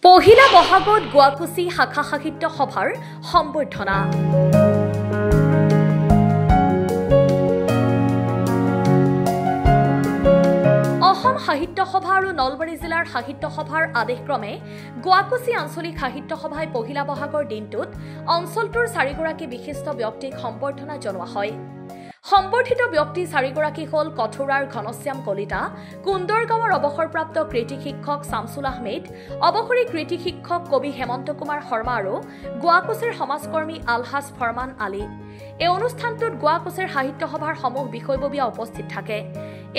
পহিলা বহাগত গুৱাকুচি শাখা সাহিত্য সভাৰ সম্বৰ্ধনা। অসম সাহিত্য সভা আৰু নলবাৰী জিলাৰ সাহিত্য সভাৰ আদেশক্ৰমে গুৱাকুচি আঞ্চলিক সাহিত্য সভাই পহিলা বহাগৰ দিনটোত অঞ্চলটোৰ 4গৰাকী বিশিষ্ট ব্যক্তিক সম্বৰ্ধনা জনোৱা হয়। সম্বৰ্ধিত ব্যক্তি 4গৰাকী হ'ল কঠোৰাৰ ঘনশ্যাম কলিতা, কুন্দৰগাঁৱৰ অৱসৰপ্ৰাপ্ত কৃতি শিক্ষক শামছুল আহমেদ, অৱসৰী কৃতি শিক্ষক কবি হেমন্ত কুমাৰ শৰ্মা আৰু গুৱাকুচিৰ সমাজকৰ্মী আলহাজ ফৰমান আলী। এই অনুষ্ঠানটোত গুৱাকুচিৰ সাহিত্য সভাৰ সমূহ বিষয়ববীয়া উপস্থিত থাকে।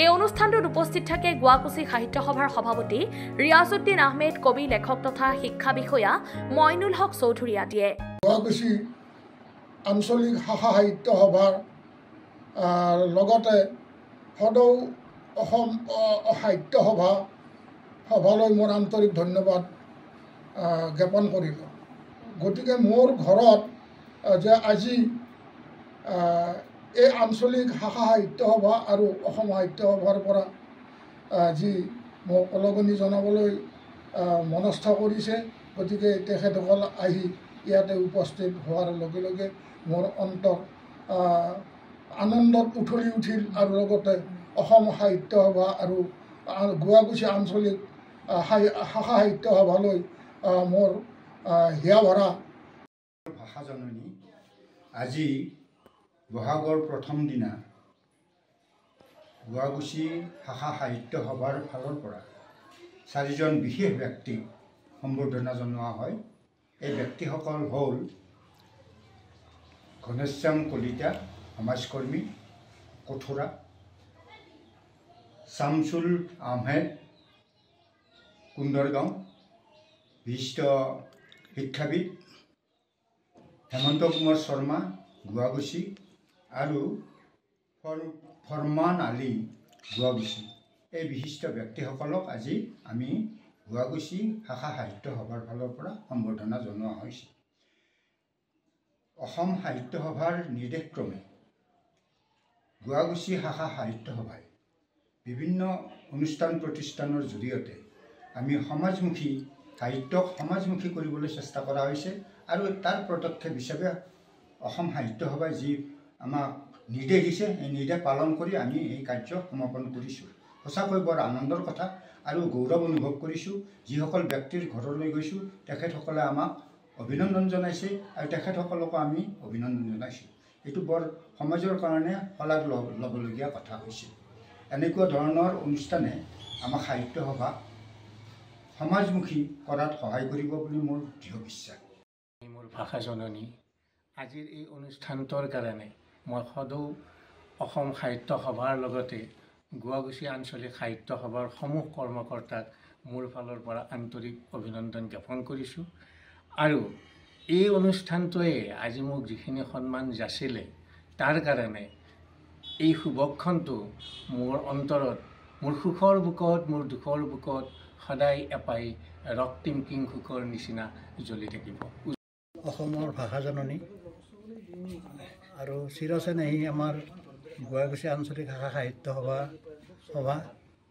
এই অনুষ্ঠানটোত উপস্থিত থাকে গুৱাকুচি সাহিত্য সভাৰ সভাপতি ৰিয়াজউদ্দিন আহমেদ, কবি লেখক তথা শিক্ষা বিষয়া মইনুল হক চৌধুৰী আদিয়ে। গুৱাকুচি আঞ্চলিক শাখা সাহিত্য সভাৰ লগতে সদৌ অসম সাহিত্য সভালৈ মোৰ আন্তৰিক ধন্যবাদ জ্ঞাপন কৰিলোঁ। গতিকে মোৰ ঘৰত যে আজি এই আঞ্চলিক শাখা সাহিত্য সভা আৰু অসম সাহিত্য সভাৰ পৰা যি মোক ওলগনি জনাবলৈ মনস্থ কৰিছে, গতিকে তেখেতসকল আহি ইয়াতে উপস্থিত হোৱাৰ লগে লগে মোৰ অন্তৰ আনন্দত উঠলি উঠিল আৰু লগতে অসম সাহিত্য সভা আৰু গুৱাকুচি আঞ্চলিক শাখা সাহিত্য সভালৈ মোৰ হিয়া ভৰা ভাষা জননী। আজি বহাগৰ প্ৰথম দিনা গুৱাকুচি শাখা সাহিত্য সভাৰ ফালৰ পৰা 4জন বিশেষ ব্যক্তিক সম্বৰ্ধনা জনোৱা হয়। এই ব্যক্তিসকল হ'ল ঘনশ্যাম কলিতা, সমাজকৰ্মী কঠোৰা, শামছুল আহমেদ, কুন্দৰগাঁও বিশিষ্ট শিক্ষাবিদ, হেমন্ত কুমাৰ শৰ্মা, গুৱাকুচি আৰু ফৰমান আলী, গুৱাকুচি। এই বিশিষ্ট ব্যক্তিসকলক আজি আমি গুৱাকুচি শাখা সাহিত্য সভাৰ ফালৰ পৰা সম্বৰ্ধনা জনোৱা হৈছে। অসম সাহিত্য সভাৰ নিৰ্দেশক্ৰমে গুৱাকুচি শাখা সাহিত্য সভাই বিভিন্ন অনুষ্ঠান প্ৰতিষ্ঠানৰ জৰিয়তে আমি সমাজমুখী সাহিত্যক সমাজমুখী কৰিবলৈ চেষ্টা কৰা হৈছে আৰু তাৰ পদক্ষেপ হিচাপে অসম সাহিত্য সভাই যি আমাক নিৰ্দেশ দিছে, এই নিৰ্দেশ পালন কৰি আমি এই কাৰ্য সমাপন কৰিছোঁ। সঁচাকৈ বৰ আনন্দৰ কথা আৰু গৌৰৱ অনুভৱ কৰিছোঁ। যিসকল ব্যক্তিৰ ঘৰলৈ গৈছোঁ তেখেতসকলে আমাক অভিনন্দন জনাইছে আৰু তেখেতসকলকো আমি অভিনন্দন জনাইছোঁ। এইটো বৰ সমাজৰ কাৰণে শলাগ ল'বলগীয়া কথা হৈছে। এনেকুৱা ধৰণৰ অনুষ্ঠানে আমাৰ সাহিত্য সভা সমাজমুখী কৰাত সহায় কৰিব বুলি মোৰ দৃঢ় বিশ্বাস। মোৰ ভাষা জননী, আজিৰ এই অনুষ্ঠানটোৰ কাৰণে মই সদৌ অসম সাহিত্য সভাৰ লগতে গুৱাকুচি আঞ্চলিক সাহিত্য সভাৰ সমূহ কৰ্মকৰ্তাক মোৰ ফালৰ পৰা আন্তৰিক অভিনন্দন জ্ঞাপন কৰিছোঁ। আৰু এই অনুষ্ঠানটোৱে আজি মোক যিখিনি সন্মান যাচিলে তাৰ কাৰণে এই শুভক্ষণটো মোৰ অন্তৰত, মোৰ সুখৰ বুকত, মোৰ দুখৰ বুকত সদায় এপাই ৰক্তিম কিংসুকৰ নিচিনা জ্বলি থাকিব। অসমৰ ভাষা জননী আৰু চিৰচেনেহী আমাৰ গুৱাকুচি আঞ্চলিক শাখা সাহিত্য সভা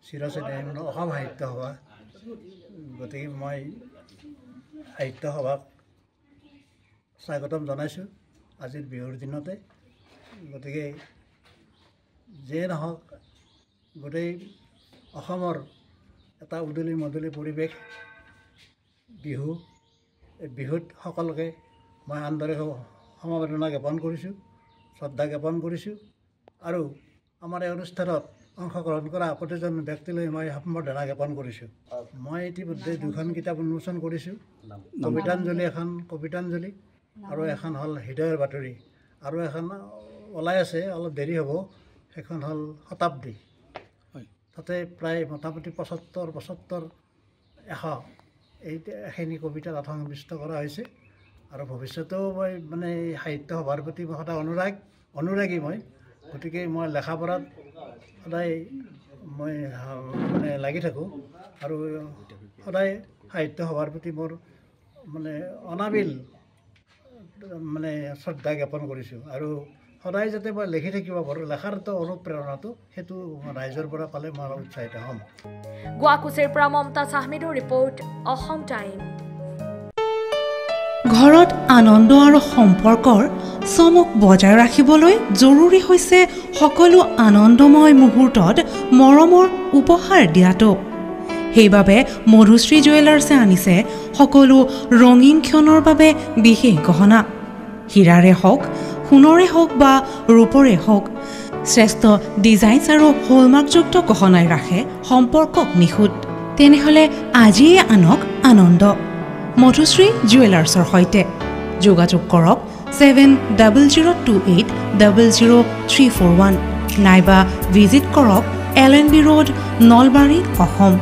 চিৰচেনেহী অসম সাহিত্য সভা। গতিকে মই সাহিত্য সভাক স্বাগতম জনাইছোঁ আজিৰ বিহুৰ দিনতে। গতিকে যিয়ে নহওক, গোটেই অসমৰ এটা উদুলি মদুলি পৰিৱেশ বিহু। এই বিহুত সকলোকে মই আন্তৰিক সমবেদনা জ্ঞাপন কৰিছোঁ, শ্ৰদ্ধা জ্ঞাপন কৰিছোঁ আৰু আমাৰ এই অনুষ্ঠানত অংশগ্ৰহণ কৰা প্ৰতিজন ব্যক্তিলৈ মই সম্বৰ্ধনা জ্ঞাপন কৰিছোঁ। মই ইতিমধ্যে 2খন কিতাপ উন্মোচন কৰিছোঁ। কবিতাঞ্জলি এখন কবিতাঞ্জলি আৰু এখন হ'ল হৃদয়ৰ বাতৰি, আৰু এখন ওলাই আছে, অলপ দেৰি হ'ব, সেইখন হ'ল শতাব্দী। তাতে প্ৰায় মোটামুটি 75-100 এইখিনি কবিতা তাত সন্নিৱিষ্ট কৰা হৈছে। আৰু ভৱিষ্যতেও মই মানে সাহিত্য সভাৰ প্ৰতি মই সদায় অনুৰাগী মই। গতিকে মই লেখা পঢ়াত সদায় মই মানে লাগি থাকোঁ আৰু সদায় সাহিত্য সভাৰ প্ৰতি মোৰ মানে অনাবিল মানে শ্ৰদ্ধা জ্ঞাপন কৰিছোঁ। আৰু সদায় যাতে মই লিখি থাকিব পাৰোঁ, লেখাৰতো অনুপ্ৰেৰণাটো সেইটো ৰাইজৰ পৰা পালে মই অলপ উৎসাহিত হ'ম। গুৱাকুছিৰ পৰা মমতাজ আহমেদৰ ৰিপৰ্ট, অসম টাইম। ঘৰত আনন্দ আৰু সম্পৰ্কৰ চমক বজাই ৰাখিবলৈ জৰুৰী হৈছে সকলো আনন্দময় মুহূৰ্তত মৰমৰ উপহাৰ দিয়াটো। সেইবাবে মধুশ্ৰী জুৱেলাৰ্ছে আনিছে সকলো ৰঙীন ক্ষণৰ বাবে বিশেষ গহনা। হীৰাৰে হওক, সোণৰে হওক বা ৰূপৰে হওক, শ্ৰেষ্ঠ ডিজাইনছ আৰু হলমাৰ্কযুক্ত গহনাই ৰাখে সম্পৰ্কক নিখুঁত। তেনেহ'লে আজিয়ে আনক আনন্দ মধুশ্ৰী জুৱেলাৰ্ছৰ সৈতে। যোগাযোগ কৰক 7028000341 নাইবা ভিজিট কৰক LNB ৰোড, নলবাৰী, অসম।